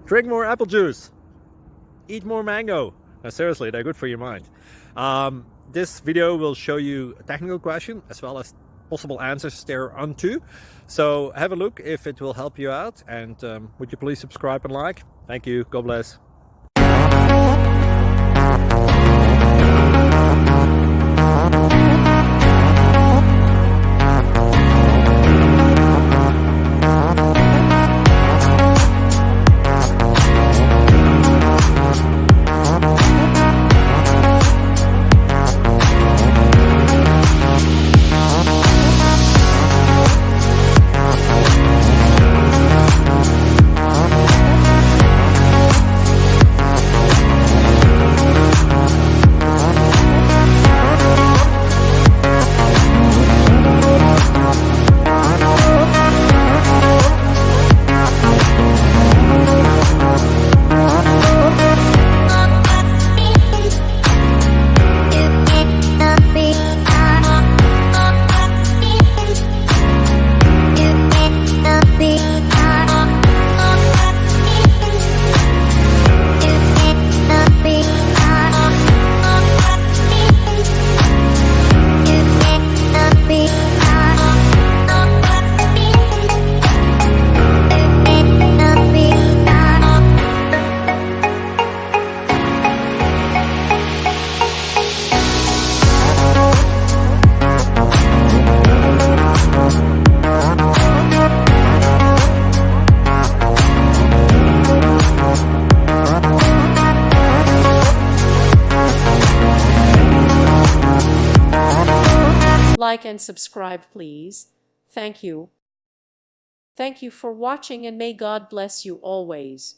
Drink more apple juice. Eat more mango. No, seriously, they're good for your mind. This video will show you a technical question as well as possible answers thereunto. So have a look if it will help you out, and would you please subscribe and like? Thank you. God bless. Like and subscribe, please. Thank you. Thank you for watching, and may God bless you always.